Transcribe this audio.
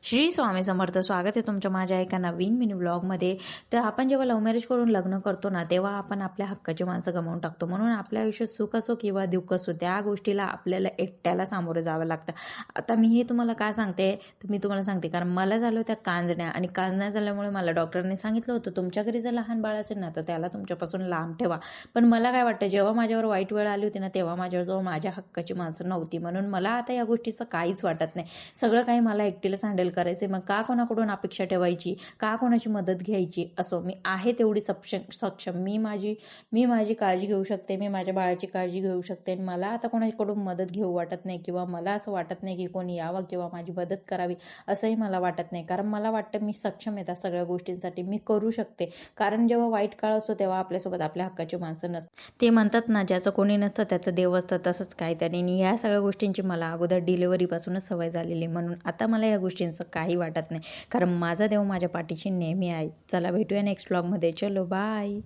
श्री स्वामी समर्थ. स्वागत आहे तुमच्या माझ्या एका नवीन मिनी व्लॉगमध्ये. तर आपण जेव्हा लव्ह मॅरेज करून लग्न करतो ना, तेव्हा आपण आपल्या हक्काची माणसं गमावून टाकतो. म्हणून आपल्या आयुष्यात सुख असो किंवा दुःख असो, त्या गोष्टीला आपल्याला एकट्याला सामोरं जावं लागतं. आता मी हे तुम्हाला का सांगते, तर मी तुम्हाला सांगते कारण मला झालं त्या कांजण्या, आणि कांजण्या झाल्यामुळे मला डॉक्टरने सांगितलं होतं, तुमच्या घरी जर लहान बाळ असेल ना, तर त्याला तुमच्यापासून लांब ठेवा. पण मला काय वाटतं, जेव्हा माझ्यावर वाईट वेळ आली होती ना, तेव्हा माझ्याजवळ माझ्या हक्काची माणसं नव्हती. म्हणून मला आता या गोष्टीचं काहीच वाटत नाही. सगळं काही मला एकटीलाच हँडल करायचे. मग का कोणाकडून अपेक्षा ठेवायची, का कोणाची मदत घ्यायची. असो, मी आहे तेवढी सक्षम. मी माझी काळजी घेऊ शकते, मी माझ्या बाळाची काळजी घेऊ शकते. आणि मला आता कोणाकडून मदत घेऊ वाटत नाही, किंवा मला असं वाटत नाही की कोणी यावं किंवा माझी मदत करावी, असंही मला वाटत नाही. कारण मला वाटतं मी सक्षम आहे त्या सगळ्या गोष्टींसाठी, मी करू शकते. कारण जेव्हा वाईट काळ असतो तेव्हा आपल्यासोबत आपल्या हक्काची माणसं नसतात. ते म्हणतात ना, ज्याचं कोणी नसतं त्याचं देव असतं, तसंच काहीतरी. आणि ह्या सगळ्या गोष्टींची मला अगोदर डिलिव्हरीपासूनच सवय झालेली, म्हणून आता मला या गोष्टींचं काही वाटत नाही. कारण माझा देव माझ्या पाठीशी नेहमी आहे. चला भेटूया नेक्स्ट व्लॉगमध्ये. चलो बाय.